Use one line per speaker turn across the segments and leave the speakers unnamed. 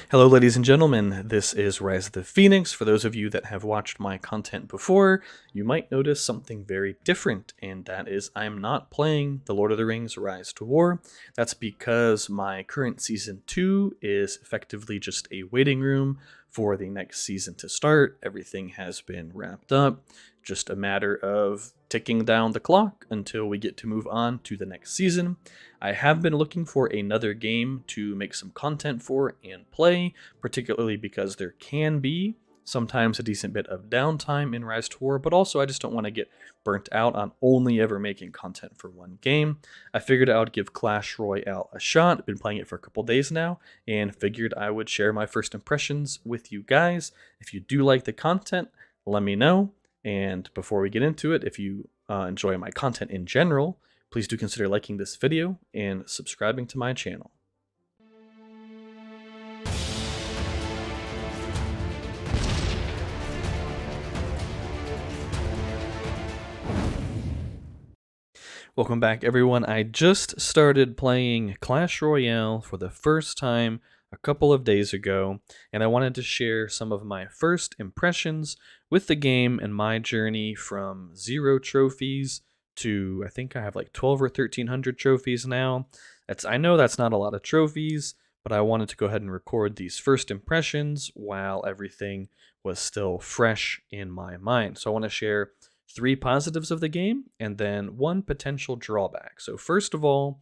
Hello, ladies and gentlemen. This is Rise of the Phoenix. For those of you that have watched my content before, you might notice something very different, and that is I'm not playing The Lord of the Rings Rise to War. That's because my current Season 2 is effectively just a waiting room for the next season to start. Everything has been wrapped up. Just a matter of ticking down the clock until we get to move on to the next season. I have been looking for another game to make some content for and play, particularly because there can be sometimes a decent bit of downtime in Rise to War, but also I just don't want to get burnt out on only ever making content for one game. I figured I would give Clash Royale a shot. I've been playing it for a couple days now, and figured I would share my first impressions with you guys. If you do like the content, let me know. And before we get into it, if you enjoy my content in general, please do consider liking this video and subscribing to my channel. Welcome back, everyone. I just started playing Clash Royale for the first time a couple of days ago, and I wanted to share some of my first impressions with the game and my journey from 0 trophies to I think I have like 12 or 1300 trophies now. I know that's not a lot of trophies, but I wanted to go ahead and record these first impressions while everything was still fresh in my mind. So I want to share 3 positives of the game and then 1 potential drawback. So first of all,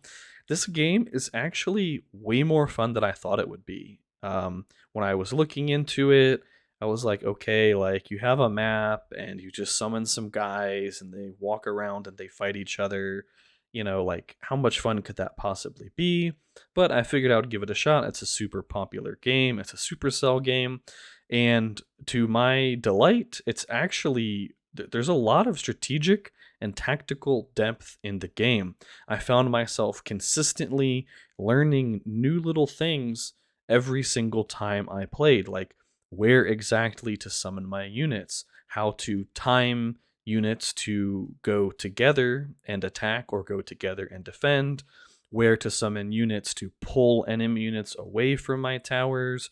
this game is actually way more fun than I thought it would be. When I was looking into it, I was like, okay, like you have a map and you just summon some guys and they walk around and they fight each other. Like how much fun could that possibly be? But I figured I would give it a shot. It's a super popular game. It's a Supercell game. And to my delight, it's actually, there's a lot of strategic and tactical depth in the game. I found myself consistently learning new little things every single time I played, like where exactly to summon my units, how to time units to go together and attack or go together and defend, where to summon units to pull enemy units away from my towers,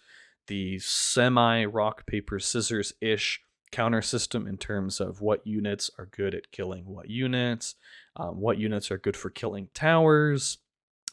the semi rock, paper, scissors ish counter system in terms of what units are good at killing what units are good for killing towers.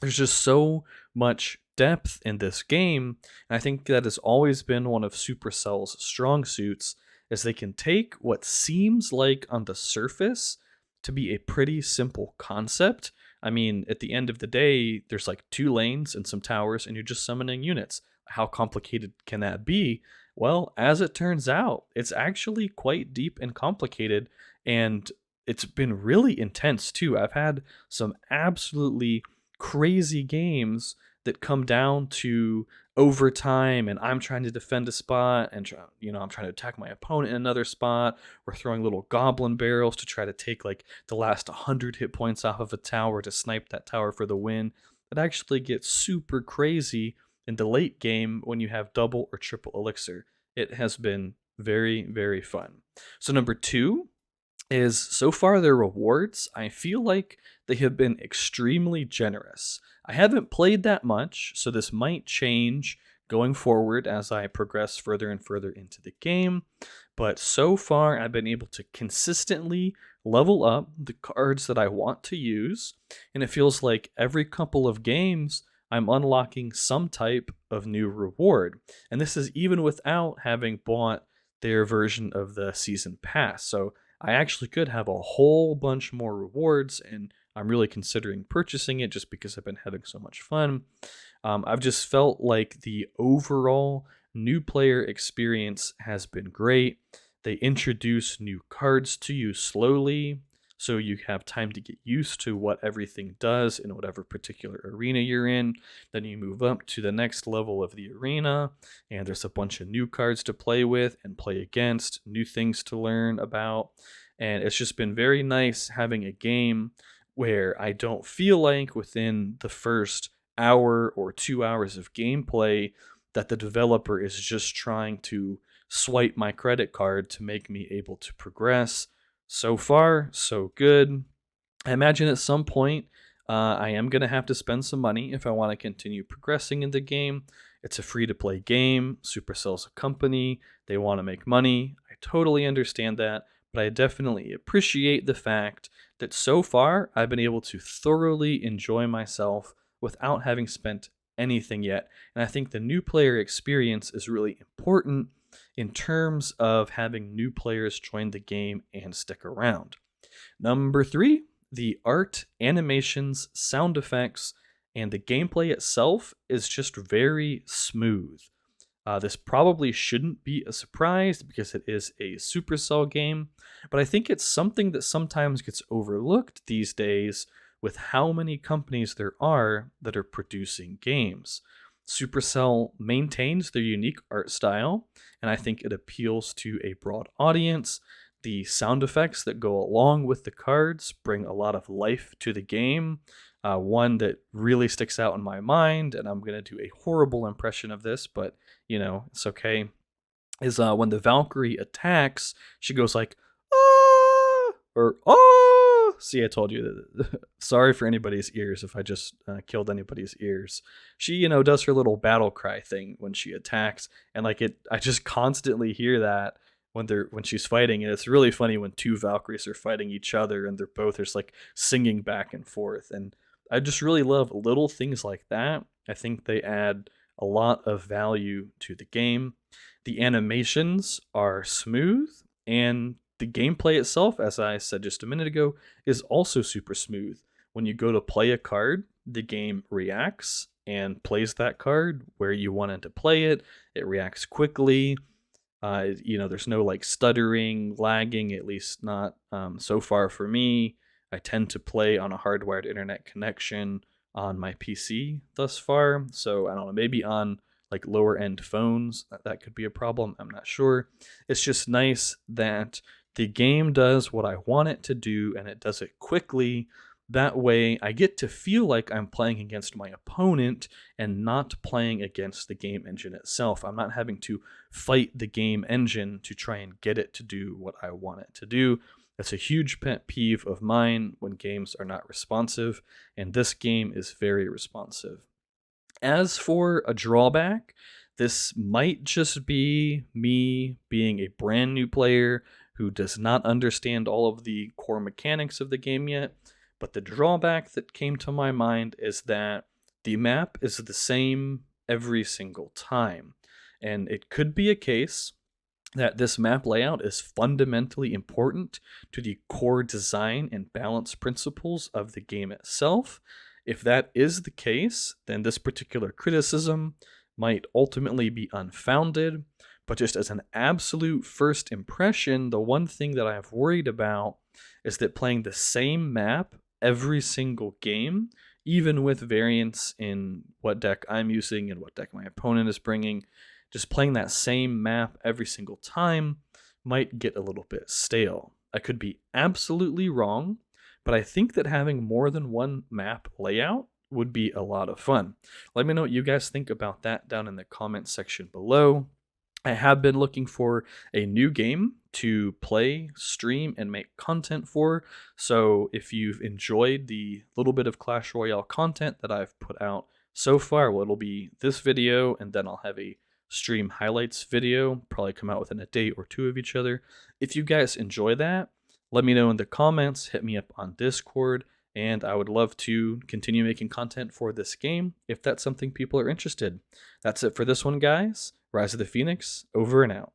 There's just so much depth in this game, and I think that has always been one of Supercell's strong suits, is they can take what seems like on the surface to be a pretty simple concept. I mean, at the end of the day, there's like 2 lanes and some towers, and you're just summoning units. How complicated can that be? Well, as it turns out, it's actually quite deep and complicated, and it's been really intense too. I've had some absolutely crazy games that come down to overtime, and I'm trying to defend a spot, and I'm trying to attack my opponent in another spot. We're throwing little goblin barrels to try to take like the last 100 hit points off of a tower to snipe that tower for the win. It actually gets super crazy in the late game when you have double or triple elixir. It has been very, very fun. So number 2 is, so far their rewards, I feel like they have been extremely generous. I haven't played that much, so this might change going forward as I progress further and further into the game. But so far, I've been able to consistently level up the cards that I want to use, and it feels like every couple of games, I'm unlocking some type of new reward. And this is even without having bought their version of the season pass. So I actually could have a whole bunch more rewards, and I'm really considering purchasing it just because I've been having so much fun. I've just felt like the overall new player experience has been great. They introduce new cards to you slowly, so you have time to get used to what everything does in whatever particular arena you're in. Then you move up to the next level of the arena, and there's a bunch of new cards to play with and play against, new things to learn about. And it's just been very nice having a game where I don't feel like within the first hour or 2 hours of gameplay that the developer is just trying to swipe my credit card to make me able to progress. So far, so good. I imagine at some point I am going to have to spend some money if I want to continue progressing in the game. It's a free-to-play game. Supercell's a company. They want to make money. I totally understand that, but I definitely appreciate the fact that so far I've been able to thoroughly enjoy myself without having spent anything yet. And I think the new player experience is really important in terms of having new players join the game and stick around. Number three, the art, animations, sound effects, and the gameplay itself is just very smooth. This probably shouldn't be a surprise because it is a Supercell game, but I think it's something that sometimes gets overlooked these days with how many companies there are that are producing games. Supercell maintains their unique art style, and I think it appeals to a broad audience. The sound effects that go along with the cards bring a lot of life to the game. One that really sticks out in my mind, and I'm going to do a horrible impression of this, but it's okay, is when the Valkyrie attacks, she goes like, ah, or ah. See, I told you that. Sorry for anybody's ears if I just killed anybody's ears. She, does her little battle cry thing when she attacks, and I just constantly hear that when she's fighting, and it's really funny when two Valkyries are fighting each other, and they're both just like singing back and forth, and I just really love little things like that. I think they add a lot of value to the game. The animations are smooth, and the gameplay itself, as I said just a minute ago, is also super smooth. When you go to play a card, the game reacts and plays that card where you want it to play it. It reacts quickly. There's no stuttering, lagging, at least not so far for me. I tend to play on a hardwired internet connection on my PC thus far. So I don't know, maybe on lower end phones, that could be a problem. I'm not sure. It's just nice that the game does what I want it to do and it does it quickly. That way I get to feel like I'm playing against my opponent and not playing against the game engine itself. I'm not having to fight the game engine to try and get it to do what I want it to do. That's a huge pet peeve of mine when games are not responsive, and this game is very responsive. As for a drawback, this might just be me being a brand new player who does not understand all of the core mechanics of the game yet, but the drawback that came to my mind is that the map is the same every single time. And it could be a case that this map layout is fundamentally important to the core design and balance principles of the game itself. If that is the case, then this particular criticism might ultimately be unfounded. But just as an absolute first impression, the one thing that I've worried about is that playing the same map every single game, even with variance in what deck I'm using and what deck my opponent is bringing, just playing that same map every single time might get a little bit stale. I could be absolutely wrong, but I think that having more than one map layout would be a lot of fun. Let me know what you guys think about that down in the comment section below. I have been looking for a new game to play, stream, and make content for. So if you've enjoyed the little bit of Clash Royale content that I've put out so far, well, it'll be this video, and then I'll have a stream highlights video, probably come out within a day or two of each other. If you guys enjoy that, let me know in the comments, hit me up on Discord, and I would love to continue making content for this game if that's something people are interested. That's it for this one, guys. Rise of the Phoenix, over and out.